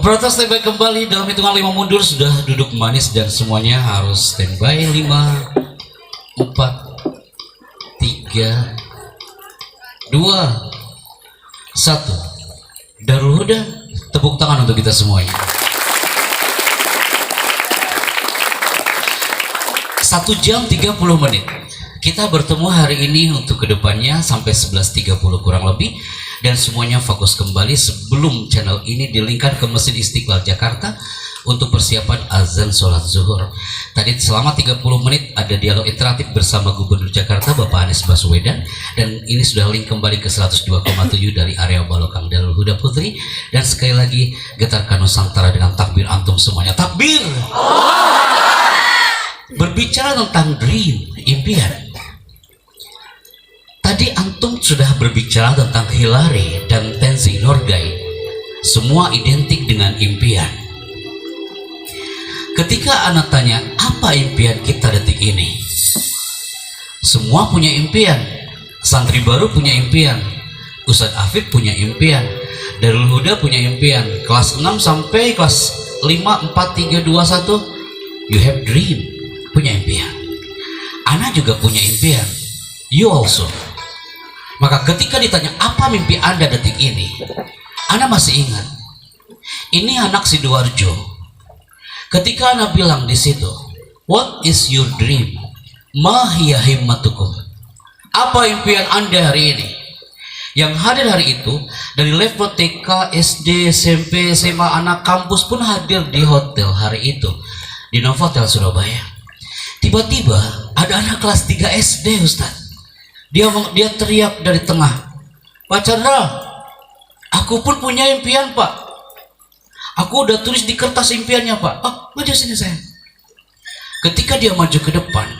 Operator standby kembali dalam hitungan 5 mundur, sudah duduk manis dan semuanya harus standby. 5, 4, 3, 2, 1. Darul Huda, tepuk tangan untuk kita semuanya. 1 jam 30 menit. Kita bertemu hari ini untuk kedepannya sampai 11.30 kurang lebih. Dan semuanya fokus kembali sebelum channel ini dilingkar ke Masjid Istiqlal Jakarta untuk persiapan azan sholat zuhur. Tadi selama 30 menit ada dialog interaktif bersama Gubernur Jakarta Bapak Anies Baswedan. Dan ini sudah link kembali ke 102,7 dari area Balokang Darul Huda Putri. Dan sekali lagi getarkan Nusantara dengan takbir antum semuanya. Takbir! Berbicara tentang dream, impian. Tadi antum sudah berbicara tentang Hillary dan Tenzing Norgay. Semua identik dengan impian. Ketika anak tanya, apa impian kita detik ini? Semua punya impian. Santri baru punya impian. Ustadz Afif punya impian. Darul Huda punya impian. Kelas 6 sampai kelas 5, 4, 3, 2, 1. You have dream. Punya impian. Ana juga punya impian. You also. Maka ketika ditanya apa mimpi Anda detik ini, Anda masih ingat. Ini anak Sidoarjo. Ketika Anda bilang di situ, what is your dream? Ma hiya himmatukum? Apa impian Anda hari ini? Yang hadir hari itu dari level TK, SD, SMP, SMA, anak kampus pun hadir di hotel hari itu di Novotel Surabaya. Tiba-tiba ada anak kelas 3 SD, Ustaz. Dia teriak dari tengah, Pak Chandra, aku pun punya impian, Pak. Aku udah tulis di kertas impiannya, Pak. Oh, maju sini saya. Ketika dia maju ke depan,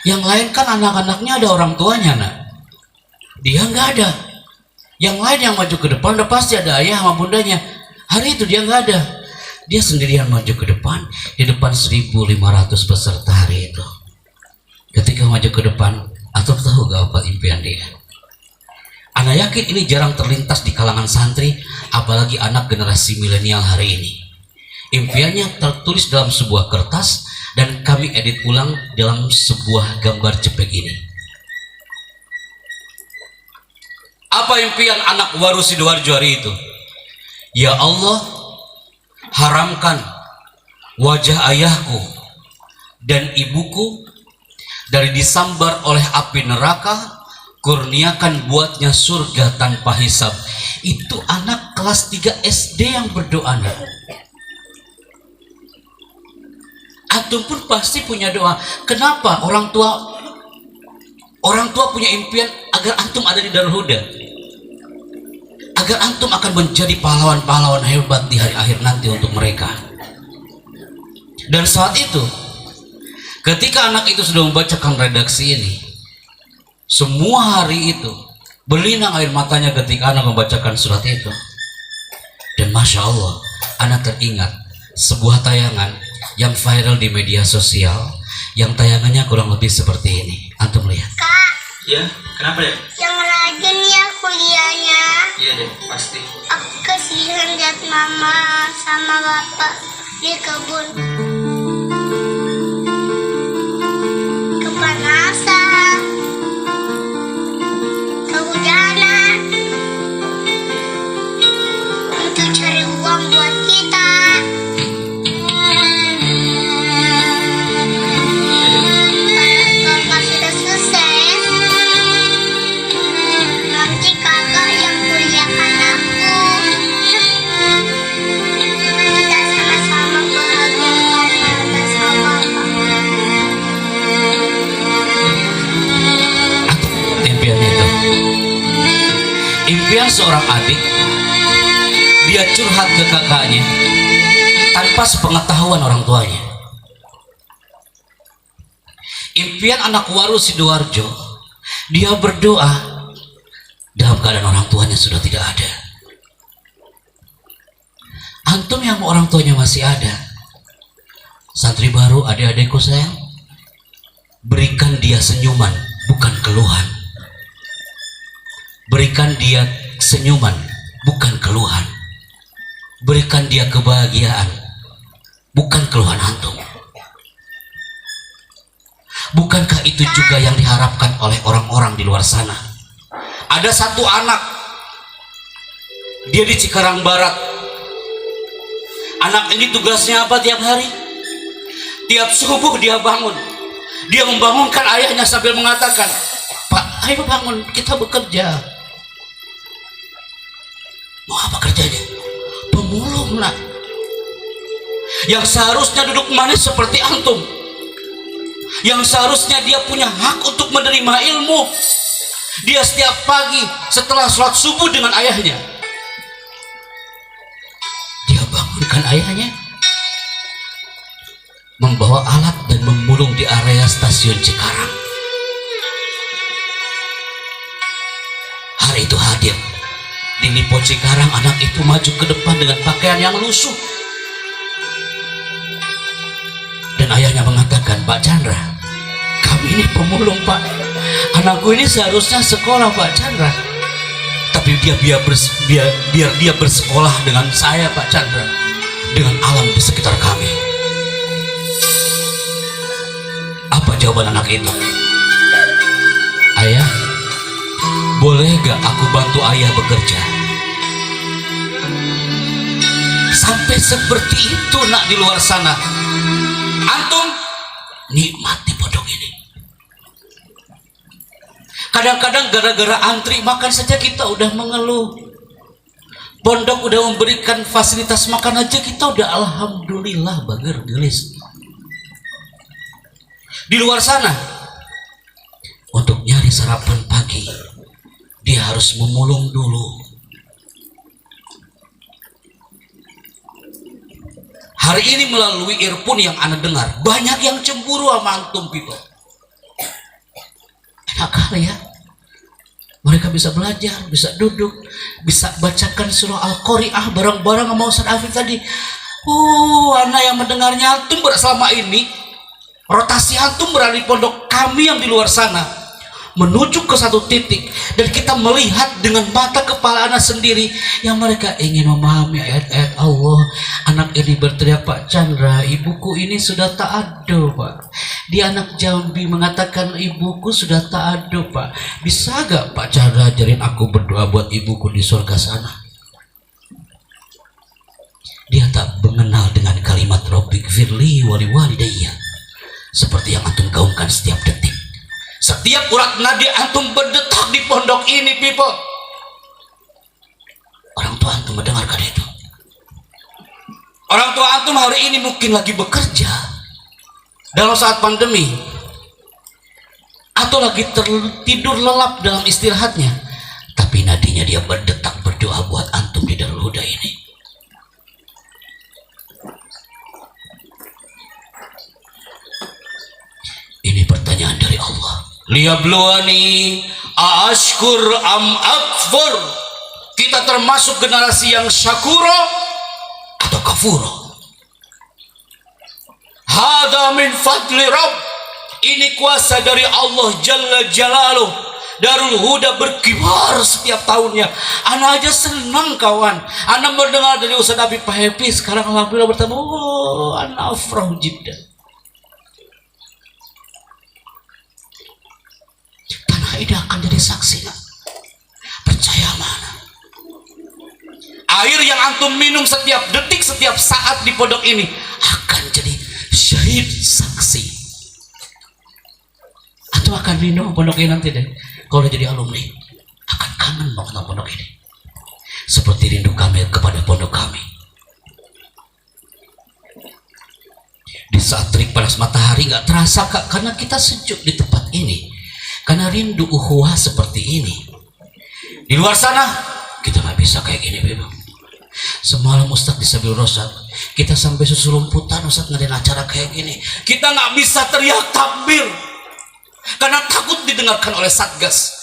yang lain kan anak-anaknya ada orang tuanya, nak. Dia nggak ada. Yang lain yang maju ke depan udah pasti ada ayah sama bundanya. Hari itu dia nggak ada. Dia sendirian maju ke depan, di depan 1.500 peserta hari itu. Ketika maju ke depan, atau tahu gak apa impian dia? Anak yakin ini jarang terlintas di kalangan santri, apalagi anak generasi milenial hari ini. Impiannya tertulis dalam sebuah kertas dan kami edit ulang dalam sebuah gambar cepek ini. Apa impian anak Waru Sidoarjo hari itu? Ya Allah, haramkan wajah ayahku dan ibuku dari disambar oleh api neraka, kurniakan buatnya surga tanpa hisab. Itu anak kelas 3 SD yang berdoa. Antum pun pasti punya doa. Kenapa orang tua punya impian agar antum ada di Darul Huda, agar antum akan menjadi pahlawan-pahlawan hebat di hari akhir nanti untuk mereka. Dan saat itu ketika anak itu sudah membacakan redaksi ini, semua hari itu berlinang air matanya ketika anak membacakan surat itu. Dan Masya Allah, anak teringat sebuah tayangan yang viral di media sosial, yang tayangannya kurang lebih seperti ini. Antum lihat. Kak. Ya, kenapa ya? Yang rajin ya kuliahnya. Iya deh, pasti. Aku kasihan lihat mama sama bapak di kebun. Kepanasan, kehujanan, untuk cari uang buat kita. Kakak sudah sukses, nanti kakak yang kuliahkan aku. Kita sama-sama bahagia karena sama bapak. Impian itu, impian seorang adik, dia curhat ke kakaknya tanpa sepengetahuan orang tuanya. Impian anak Waru Sidoarjo, dia berdoa dalam keadaan orang tuanya sudah tidak ada. Antum yang orang tuanya masih ada, santri baru, adik-adikku sayang, berikan dia senyuman, bukan keluhan. Berikan dia senyuman, bukan keluhan. berikan dia kebahagiaan, bukan keluhan antum. Bukankah itu juga yang diharapkan oleh orang-orang di luar sana? Ada satu anak, dia di Cikarang Barat. Anak ini tugasnya apa tiap hari? Tiap subuh dia bangun, dia membangunkan ayahnya sambil mengatakan, "Pak, ayo bangun, kita bekerja." Mau apa kerjanya? Pemulung, nak. Yang seharusnya duduk manis seperti antum, yang seharusnya dia punya hak untuk menerima ilmu, dia setiap pagi setelah sholat subuh dengan ayahnya, dia bangunkan ayahnya, membawa alat dan memulung di area stasiun Cikarang. Hari itu hadir di Lipo Cikarang, anak itu maju ke depan dengan pakaian yang lusuh, dan ayahnya mengatakan, "Pak Chandra, kami ini pemulung, Pak. Anakku ini seharusnya sekolah, Pak Chandra. Tapi biar dia bersekolah dengan saya, Pak Chandra, dengan alam di sekitar kami." Apa jawaban anak itu? "Ayah, boleh gak aku bantu ayah bekerja?" Sampai seperti itu, nak, di luar sana. Antum nikmati pondok ini. Kadang-kadang gara-gara antri makan saja kita udah mengeluh. Pondok udah memberikan fasilitas makan aja kita udah alhamdulillah bager gelis. Di luar sana, untuk nyari sarapan pagi, dia harus memulung dulu. Hari ini melalui earphone yang Anda dengar, banyak yang cemburu sama antum, people. Enak kali ya, mereka bisa belajar, bisa duduk, bisa bacakan surah Al-Qari'ah bareng-bareng sama Ustaz Afif tadi. Anak yang mendengarnya antum selama ini, rotasi antum berada di pondok kami yang di luar sana, menuju ke satu titik, dan kita melihat dengan mata kepala anak sendiri yang mereka ingin memahami ayat-ayat Allah. Anak ini berteriak, "Pak Chandra, ibuku ini sudah tak ada, Pak." Dia anak Jambi mengatakan, "Ibuku sudah tak ada, Pak. Bisa gak Pak Chandra ajarin aku berdoa buat ibuku di surga sana?" Dia tak mengenal dengan kalimat Rabbik firli wali walidayya seperti yang antum gaungkan setiap detik. Setiap urat nadi antum berdetak di pondok ini, people. Orang tua antum mendengarkan itu. Orang tua antum hari ini mungkin lagi bekerja dalam saat pandemi, atau lagi tertidur lelap dalam istirahatnya, tapi nadinya dia berdetak berdoa buat antum di Darul Huda ini. Ini pertanyaan dari Allah. Liyabluwani aashkur am akfur. Kita termasuk generasi yang syakuro atau kafuro. Hada min fadli Rabb. Ini kuasa dari Allah Jalla Jalaluh. Darul Huda berkibar setiap tahunnya. Anak aja senang, kawan. Anak mendengar dari Ustaz Habib Pak Happy. Sekarang alhamdulillah bertemu. Anak afrah jiddan. Ini akan jadi saksi, nak. Percaya mana? Air yang antum minum setiap detik, setiap saat di pondok ini akan jadi syahid, saksi. Antum akan minum pondok ini nanti deh. Kalau jadi alumni, akan kangen mau kenal pondok ini. Seperti rindu kami kepada pondok kami. Di saat terik panas matahari nggak terasa, Kak, karena kita sejuk di tempat ini. Karena rindu ukhuwah seperti ini. Di luar sana kita nggak bisa kayak gini, Bebang. Semalam Ustadz di Sabil Rosad, kita sampai susulumputan Ustadz ngadain acara kayak gini. Kita nggak bisa teriak takbir karena takut didengarkan oleh Satgas.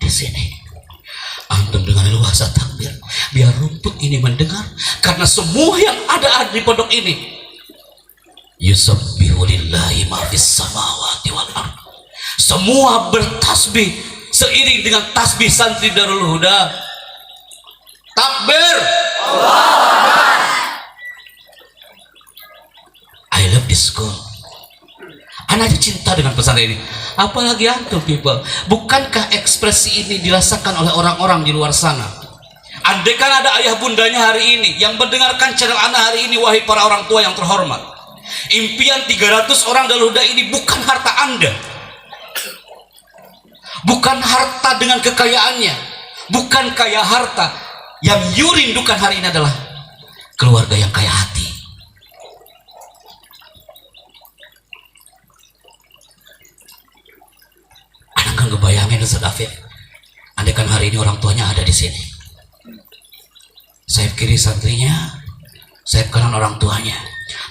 Di sini antum dengan luasa takbir, biar rumput ini mendengar, karena semua yang ada di pondok ini yusabbihu lillahi ma fis samawati wal ardh. Semua bertasbih seiring dengan tasbih santri Darul Huda. Takbir. I love this school. Anaknya cinta dengan pesantren ini. Apalagi antum people. Bukankah ekspresi ini dirasakan oleh orang-orang di luar sana? Andaikan ada ayah bundanya hari ini yang mendengarkan channel anak hari ini, wahai para orang tua yang terhormat, impian 300 orang Darul Huda ini bukan harta Anda, bukan harta dengan kekayaannya, bukan kaya harta. Yang you rindukan hari ini adalah keluarga yang kaya hati. Anak kan ngebayangin Ustaz Afif, andaikan hari ini orang tuanya ada di sini, sayap kiri santrinya, sayap kanan orang tuanya.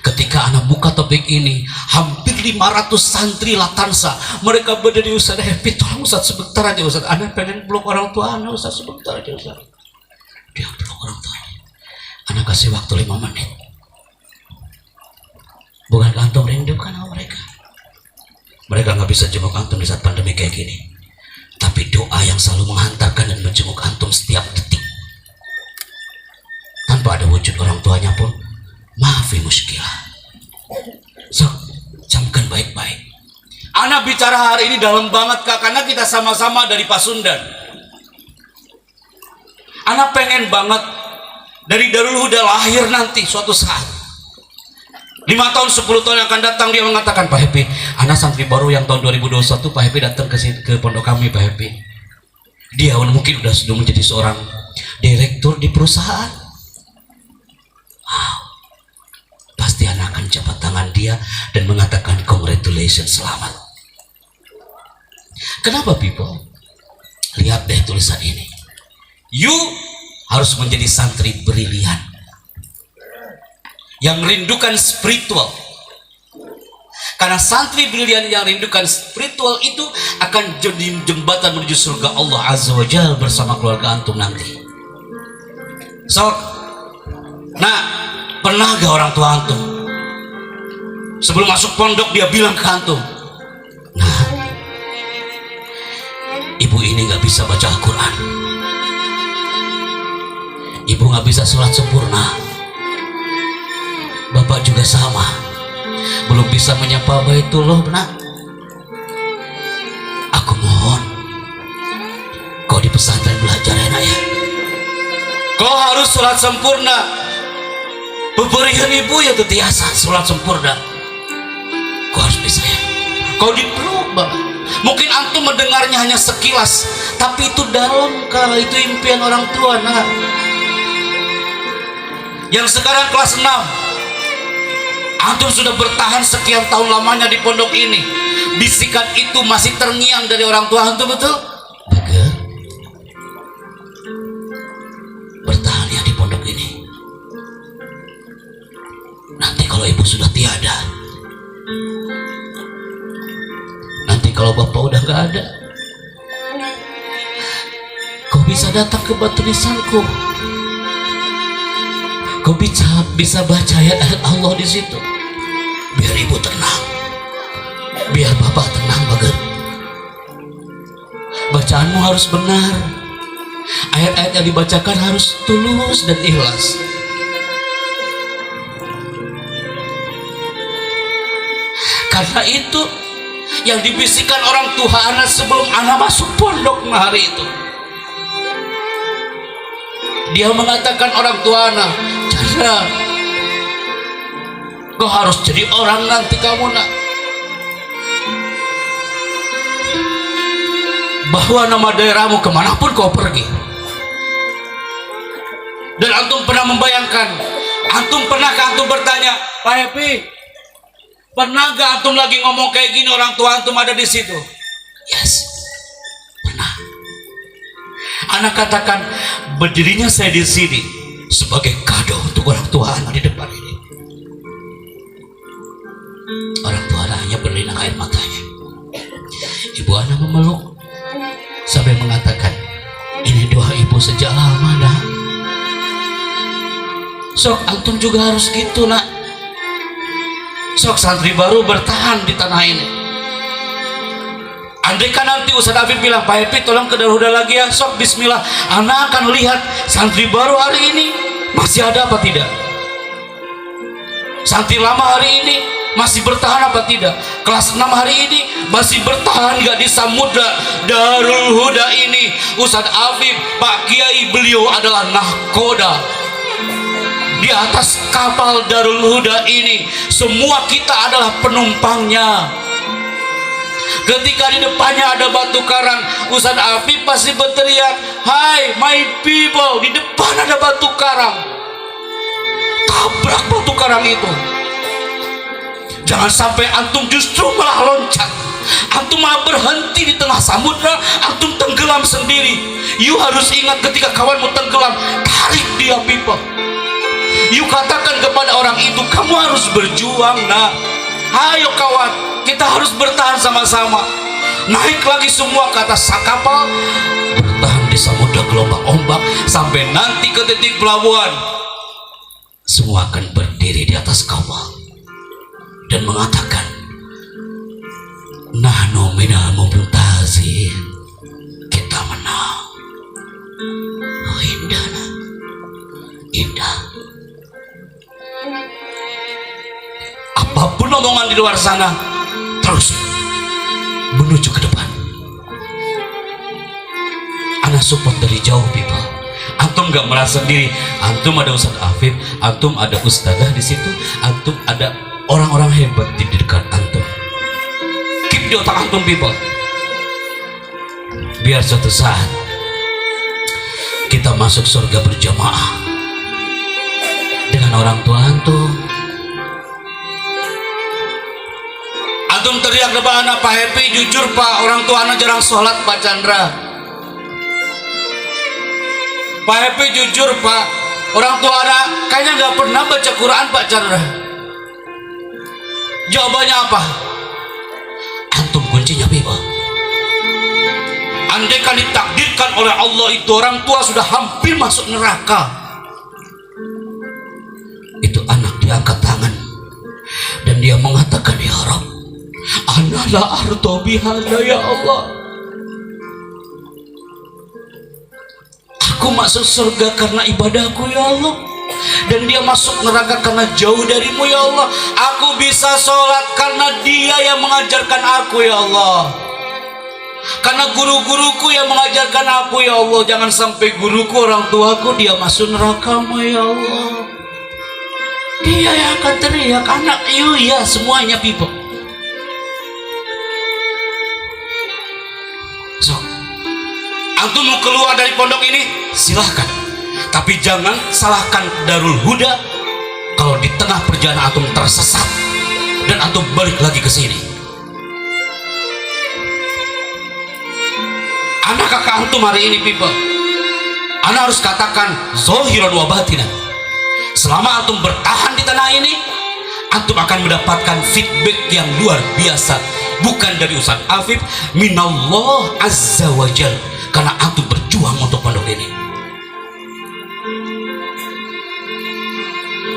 Ketika anak buka topik ini, hampir 500 santri Latansa, mereka berdiri, Ustaz Happy, tolong Ustaz sebentar aja Ustaz, anak pengen peluk orang tua anak Ustaz, sebentar aja Ustaz. Dia peluk orang tuanya, anak kasih waktu 5 menit. Bukan antum rindukan sama mereka? Mereka nggak bisa jenguk antum di saat pandemi kayak gini, tapi doa yang selalu menghantarkan dan menjenguk antum setiap detik. Tanpa ada wujud orang tuanya pun, maafi muskilah. So, camkan baik-baik. Anak bicara hari ini dalam banget Kak, karena kita sama-sama dari Pasundan. Anak pengen banget dari Darul Huda lahir nanti suatu saat, 5 tahun 10 tahun yang akan datang, dia mengatakan, Pak Happy, anak santri baru yang tahun 2021, Pak Happy datang ke pondok kami Pak Happy. Dia mungkin sudah menjadi seorang direktur di perusahaan. Wow, pasti anak akan jabat tangan dia dan mengatakan congratulations, selamat. Kenapa people? Lihat deh tulisan ini. You harus menjadi santri brilian yang rindukan spiritual. Karena santri brilian yang rindukan spiritual itu akan jadi jembatan menuju surga Allah Azza wa Jalla bersama keluarga antum nanti. So, nah, pernah gak orang tua antum sebelum masuk pondok dia bilang ke antum, nah, ibu ini gak bisa baca Al-Quran, ibu gak bisa sholat sempurna, bapak juga sama, belum bisa menyapa Baitullah, nak. Aku mohon kau di pesantren belajar ya nak ya, kau harus sholat sempurna. Pemberian ibu ya tetiasa sholat sempurna, kau harus bisa ya. Kau dipeluk banget. Mungkin antum mendengarnya hanya sekilas, tapi itu dalam kah, itu impian orang tua nak. Yang sekarang kelas 6, antum sudah bertahan sekian tahun lamanya di pondok ini, bisikan itu masih terngiang dari orang tua antum, betul? Betul. Bertahan ya di pondok ini. Nanti kalau ibu sudah tiada, nanti kalau bapak udah gak ada, kau bisa datang ke batu nisanku. Kau bisa baca ayat-ayat Allah di situ. Biar ibu tenang, biar bapak tenang banget. Bacaanmu harus benar. Ayat-ayat yang dibacakan harus tulus dan ikhlas. Karena itu yang dibisikkan orang tua anak sebelum anak masuk pondok hari itu. Dia mengatakan orang tua anak, Chandra, kau harus jadi orang nanti kamu nak. Bahwa nama daerahmu kemanapun kau pergi. Dan antum pernah membayangkan, pernahkah antum bertanya, Pak Happy, pernah gak antum lagi ngomong kayak gini orang tua antum ada di situ? Yes, pernah. Anak katakan, berdirinya saya di sini sebagai kado untuk orang tua anak di depan ini. Orang tua anak hanya berlinang air matanya. Ibu anak memeluk sampai mengatakan, ini doa ibu sejak lama nak. Sok antum juga harus gitu nak. Sok santri baru bertahan di tanah ini. Andai kan nanti Ustaz Afif bilang, Pak Happy tolong ke Darul Huda lagi ya, sok bismillah. Anak akan lihat santri baru hari ini masih ada apa tidak, santri lama hari ini masih bertahan apa tidak, kelas 6 hari ini masih bertahan gak di samudra Darul Huda ini. Ustaz Afif, Pak Kiai, beliau adalah nahkoda di atas kapal Darul Huda ini. Semua kita adalah penumpangnya. Ketika di depannya ada batu karang, Ustaz Afif pasti berteriak, "Hai my people," di depan ada batu karang. Tabrak batu karang itu. Jangan sampai antum justru malah loncat, antum malah berhenti di tengah samudra, antum tenggelam sendiri. You harus ingat ketika kawanmu tenggelam, tarik dia people. You katakan kepada orang itu, kamu harus berjuang nak. Ayo kawan, kita harus bertahan sama-sama. Naik lagi semua ke atas kapal, bertahan di samudra gelombang ombak sampai nanti ke titik pelabuhan. Semua akan berdiri di atas kapal dan mengatakan, nahnu minal mumtazin, kita menang. Oh, indah, indah. Apapun omongan di luar sana, terus menuju ke depan. Ana support dari jauh people. Antum gak merasa sendiri. Antum ada Ustaz Afif, antum ada ustazah di situ, antum ada orang-orang hebat di dekat antum. Keep di otak antum people. Biar suatu saat kita masuk surga berjamaah dengan orang tua antum. Antum teriak depan anak, Pak Happy, jujur Pak, orang tua anak jarang sholat Pak Chandra. Pak Happy, jujur Pak, orang tua anak kayaknya nggak pernah baca Quran Pak Chandra. Jawabannya apa? Antum kuncinya people. Andai kan ditakdirkan oleh Allah itu orang tua sudah hampir masuk neraka, itu anak diangkat tangan dan dia mengatakan, ya Rabb, ana la ardo bihada ya Allah. Aku masuk surga karena ibadahku ya Allah, dan dia masuk neraka karena jauh darimu ya Allah. Aku bisa sholat karena dia yang mengajarkan aku ya Allah, karena guru-guruku yang mengajarkan aku ya Allah. Jangan sampai guruku, orang tuaku, dia masuk neraka-Mu ya Allah. Dia yang akan teriak, anak you ya semuanya people. So, antum mau keluar dari pondok ini silahkan, tapi jangan salahkan Darul Huda kalau di tengah perjalanan antum tersesat dan antum balik lagi ke sini. Anak kakak antum hari ini people, anak harus katakan zohiran wa batinan. Selama antum bertahan di tanah ini, antum akan mendapatkan feedback yang luar biasa, bukan dari Ustaz Afif, minallah azza wa jal, karena antum berjuang untuk pondok ini.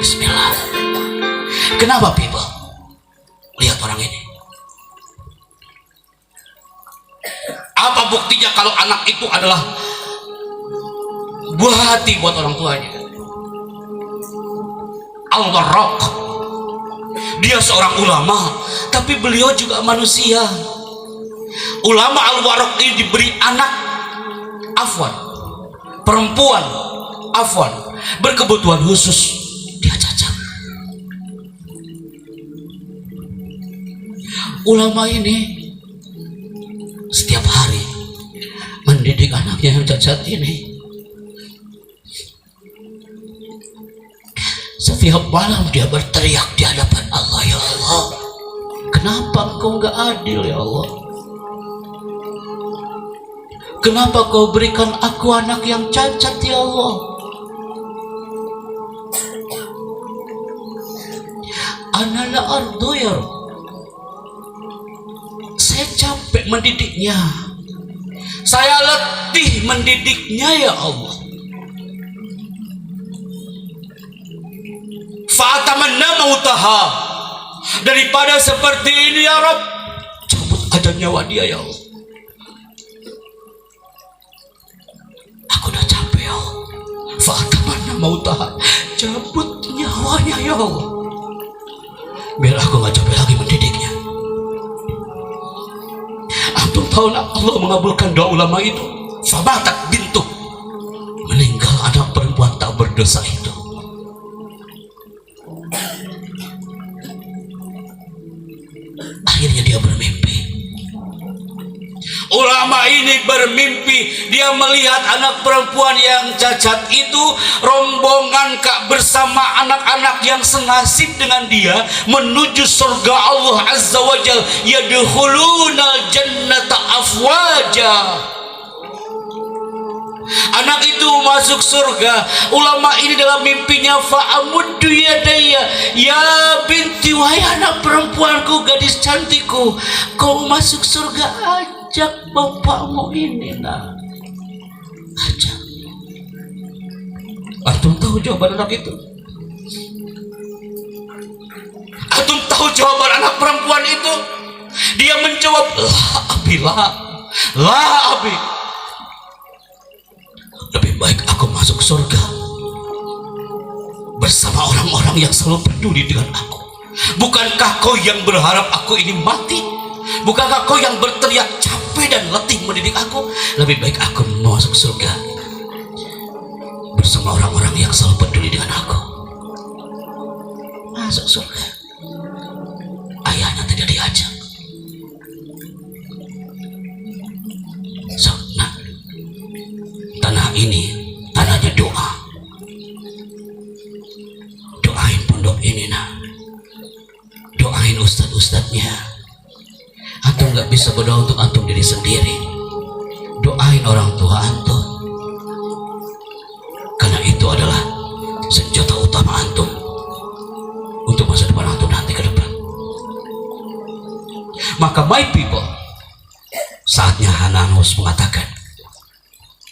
Bismillah. Kenapa people? Lihat orang ini. Apa buktinya kalau anak itu adalah buah hati buat orang tuanya? Al-Warraq, dia seorang ulama, tapi beliau juga manusia. Ulama Al-Warraq ini diberi anak afwan, perempuan afwan, berkebutuhan khusus, dia cacat. Ulama ini setiap hari mendidik anaknya yang cacat ini. Setiap malam dia berteriak di hadapan Allah, ya Allah, kenapa Engkau nggak adil ya Allah? Kenapa Kau berikan aku anak yang cacat ya Allah? Ana la ardu ya Rabb, saya capek mendidiknya, saya letih mendidiknya ya Allah. Fa'atamanna mautaha, daripada seperti ini ya Rabb, cabut aja nyawa dia ya Allah. mautaha, cabut nyawanya ya Allah, biar aku nggak capek lagi mendidiknya. Antum tahu nak, Allah mengabulkan doa ulama itu. Famatat bintu, meninggal anak perempuan tak berdosa itu. Akhirnya dia bermimpi. Ulama ini bermimpi, dia melihat anak perempuan yang cacat itu rombongan kak bersama anak-anak yang senasib dengan dia menuju surga Allah Azza wa Jal, yadkhulunal jannata afwaja. Anak itu masuk surga. Ulama ini dalam mimpinya, fa'amuddu yadayya ya binti, wahai anak perempuanku, gadis cantikku, kau masuk surga, ajak bapakmu ini nak, ajak. Antum tahu jawaban anak itu? Antum tahu jawaban anak perempuan itu? Dia menjawab, la abi, lebih baik aku masuk surga bersama orang-orang yang selalu peduli dengan aku. Bukankah kau yang berharap aku ini mati? Bukankah kau yang berteriak capek dan letih mendidik aku? Lebih baik aku masuk surga bersama orang-orang yang selalu peduli dengan aku. Masuk surga. Ayahnya tidak diajak. So, nah, tanah ini tanahnya doa. Doain pondok ini nak, doain ustadz-ustadznya. Antum nggak bisa berdoa untuk antum diri sendiri, doain orang tua antum, karena itu adalah senjata utama antum untuk masa depan antum nanti ke depan. Maka my people, saatnya Hananus mengatakan,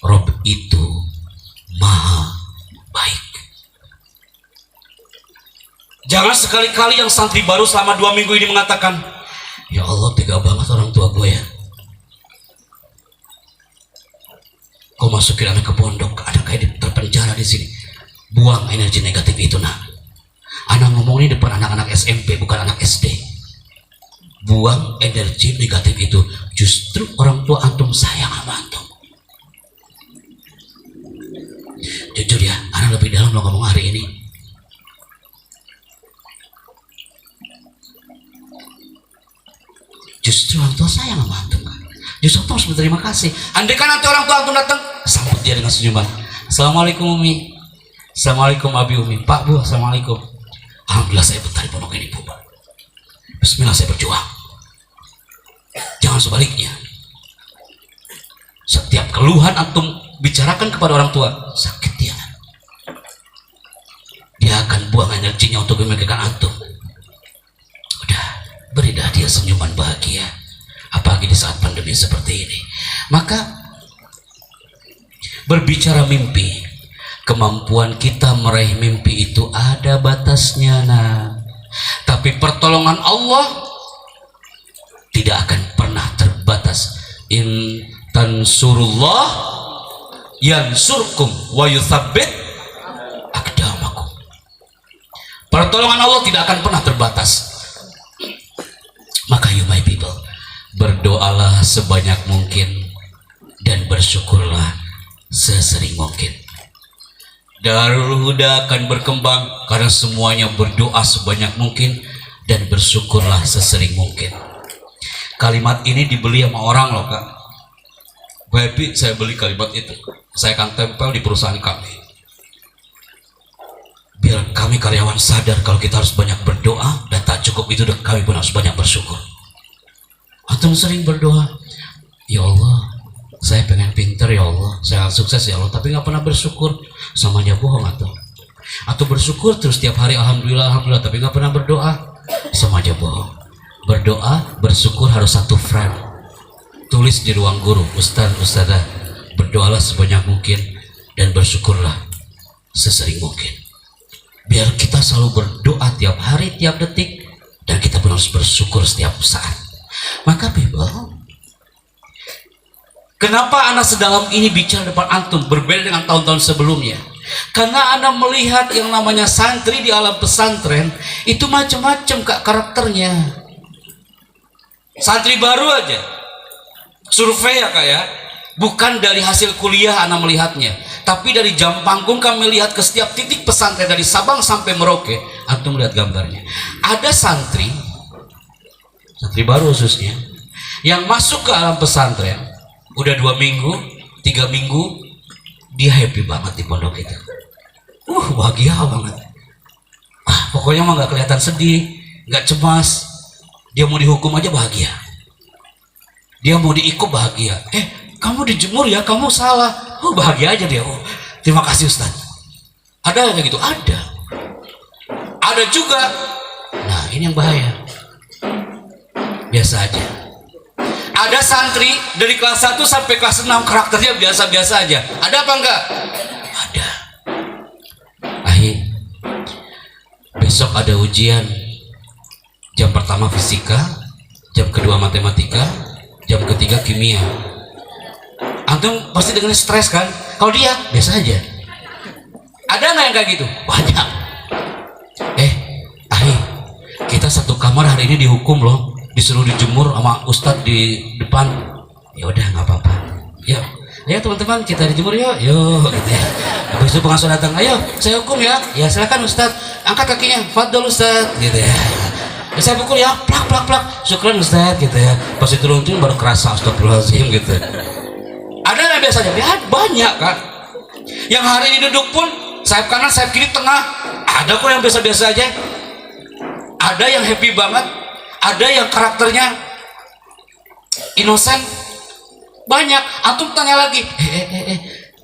Rob itu maha baik. Jangan sekali-kali yang santri baru selama 2 minggu ini mengatakan, ya Allah tega banget orang tua gue ya, kau masukin anak ke pondok, anak kayak terpenjara di sini. Buang energi negatif itu nak. Anak ngomong ini depan anak-anak SMP, bukan anak SD. Buang energi negatif itu. Justru orang tua antum sayang sama antum. Jujur ya, anak lebih dalam lo ngomong hari ini. Justru orang tua sayang sama antum kan. Justru antum harus berterima kasih. Andai kan nanti orang tua antum datang, sambut dia dengan senyuman. Assalamualaikum Umi. Assalamualaikum Abi Umi. Pak Bu, assalamualaikum. Alhamdulillah saya betah di pondok ini Bu. Bismillah saya berjuang. Jangan sebaliknya. Setiap keluhan antum bicarakan kepada orang tua, sakit dia. Dia akan buang energinya untuk memikirkan antum. Udah, berilah dia senyuman bahagia. Apalagi di saat pandemi seperti ini. Maka berbicara mimpi, kemampuan kita meraih mimpi itu ada batasnya nah. Tapi pertolongan Allah tidak akan pernah terbatas. In tansurullah yansurkum wa yuthabbit aqdamakum. Pertolongan Allah tidak akan pernah terbatas. Maka you my people, berdoalah sebanyak mungkin dan bersyukurlah sesering mungkin. Darul Huda akan berkembang karena semuanya berdoa sebanyak mungkin dan bersyukurlah sesering mungkin. Kalimat ini dibeli sama orang loh kak. Baby, saya beli kalimat itu, saya akan tempel di perusahaan kami, biar kami karyawan sadar kalau kita harus banyak berdoa dan tak cukup itu, dan kami pun harus banyak bersyukur. Antum sering berdoa, ya Allah saya pengen pinter ya Allah, saya sukses ya Allah, tapi nggak pernah bersyukur, sama aja bohong atau bersyukur terus tiap hari alhamdulillah alhamdulillah tapi nggak pernah berdoa, sama aja bohong. Berdoa bersyukur harus satu frame, tulis di ruang guru, ustaz ustazah, berdoalah sebanyak mungkin dan bersyukurlah sesering mungkin, biar kita selalu berdoa tiap hari tiap detik dan kita pun harus bersyukur setiap saat. Maka people, kenapa anak sedalam ini bicara depan antum berbeda dengan tahun-tahun sebelumnya? Karena Anda melihat yang namanya santri di alam pesantren itu macam-macam Kak karakternya. Santri baru aja survei ya Kak ya, bukan dari hasil kuliah Anda melihatnya, tapi dari jam panggung kami lihat ke setiap titik pesantren dari Sabang sampai Merauke. Antum lihat gambarnya, ada santri baru khususnya yang masuk ke alam pesantren udah 2 minggu 3 minggu dia happy banget di pondok itu, bahagia banget. Pokoknya mah nggak kelihatan sedih, nggak cemas. Dia mau dihukum aja bahagia, dia mau diikut bahagia. Kamu dijemur ya, kamu salah, bahagia aja dia. Terima kasih Ustaz. Ada kayak gitu, ada juga. Nah ini yang bahaya, biasa aja. Ada santri dari kelas 1 sampai kelas 6 karakternya biasa-biasa aja. Ada apa enggak? Ada. Besok ada ujian. Jam pertama fisika, jam kedua matematika, jam ketiga kimia. Antum pasti dengan stres kan? Kalau dia biasa aja. Ada nggak yang kayak gitu? Banyak. Kita satu kamar hari ini dihukum loh, disuruh dijemur sama ustadz di depan. Ya udah nggak apa-apa. Ya teman-teman kita dijemur yuk gitu ya. Habis itu pengasuh datang, ayo saya hukum ya. Ya silakan ustadz, angkat kakinya, fadol ustadz gitu ya. Saya pukul ya, plak, syukran ustadz gitu ya. Pas itu turun baru kerasa astagfirullahaladzim gitu. Ada yang biasanya? Ya banyak Kak. Yang hari ini duduk pun sayap kanan, sayap kiri, tengah. Ada kok yang biasa-biasa aja. Ada yang happy banget, ada yang karakternya innocent. Banyak. Antum tanya lagi,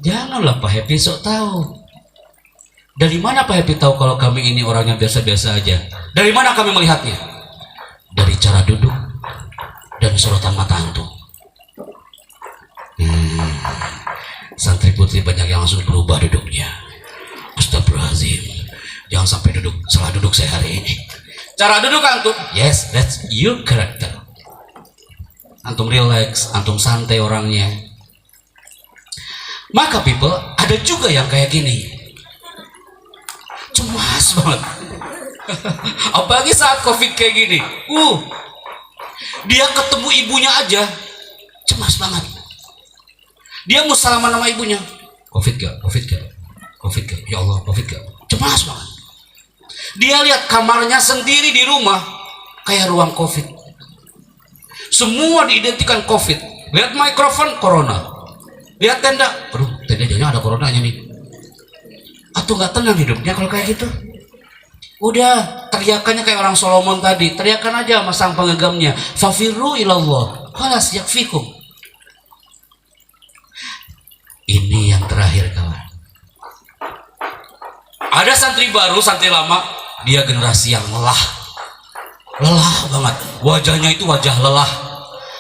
janganlah Pak Happy sok tahu. Dari mana Pak Happy tahu kalau kami ini orangnya biasa-biasa aja? Dari mana kami melihatnya? Dari cara duduk dan sorotan mata antum. Santri putri banyak yang langsung berubah duduknya. Astagfirullahaladzim, jangan sampai salah duduk saya hari ini. Cara duduk antum, yes, that's your character. Antum relax, antum santai orangnya. Maka people, ada juga yang kayak gini, cemas banget. Apalagi saat covid kayak gini, dia ketemu ibunya aja cemas banget. Dia mau salaman sama ibunya, covid gak, ya Allah, covid gak, cemas banget. Dia lihat kamarnya sendiri di rumah kayak ruang covid, semua diidentikan covid. Lihat mikrofon, corona. Lihat tenda, aduh tendanya ada coronanya nih. Atau nggak tenang hidupnya kalau kayak gitu. Udah teriakannya kayak orang Solomon tadi, teriakan aja sama sang penggegamnya, fafiru ilallah khalas yakfikum. Ini yang terakhir kawan. Ada santri baru, santri lama, dia generasi yang lelah banget. Wajahnya itu wajah lelah.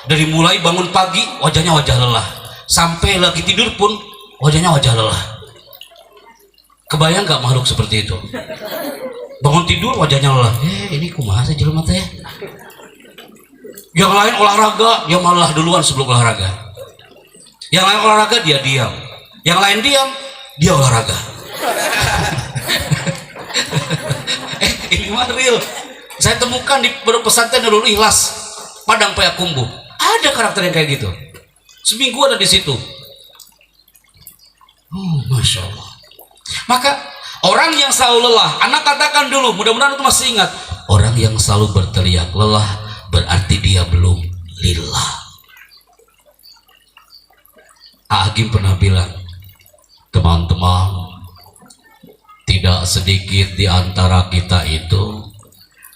Dari mulai bangun pagi wajahnya wajah lelah, sampai lagi tidur pun wajahnya wajah lelah. Kebayang gak makhluk seperti itu? Bangun tidur wajahnya lelah. Ini kumaha sih jelema teh? Yang lain olahraga, dia malah duluan sebelum olahraga. Yang lain olahraga dia diam. Yang lain diam, dia olahraga. Ini mah real. Saya temukan di pesantren Nurul Ikhlas, Padang Payakumbuh. Ada karakter yang kayak gitu. Seminggu ada di situ. Masya Allah. Maka orang yang selalu lelah, anak katakan dulu, mudah-mudahan itu masih ingat, orang yang selalu berteriak lelah berarti dia belum lillah. Agim pernah bilang, teman-teman, tidak sedikit di antara kita itu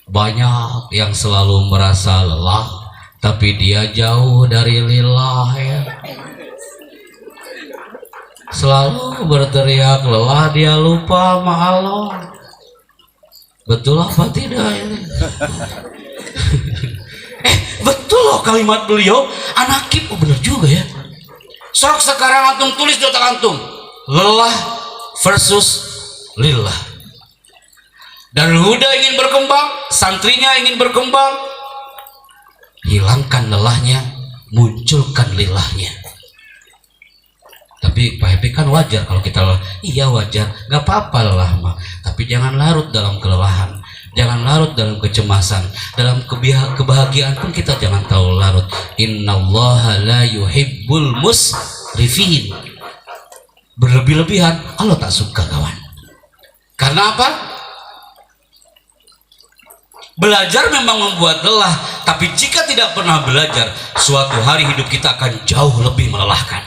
banyak yang selalu merasa lelah, tapi dia jauh dari lillah ya. Selalu berteriak lelah, dia lupa sama Allah. Betul apa tidak ini? Betul loh kalimat beliau. Anakip, bener juga ya. Sok sekarang antum tulis di otak antum, lelah versus lillah. Darul Huda ingin berkembang, santrinya ingin berkembang, hilangkan lelahnya, munculkan lillahnya. Tapi Pak Happy kan wajar kalau kita lelah. Iya wajar, nggak apa-apa lelah mah. Tapi jangan larut dalam kelelahan, jangan larut dalam kecemasan, dalam kebahagiaan pun kita jangan tahu larut. Innallaha la yuhibbul musrifin. Berlebih-lebihan Allah tak suka kawan. Karena apa? Belajar memang membuat lelah, tapi jika tidak pernah belajar, suatu hari hidup kita akan jauh lebih melelahkan.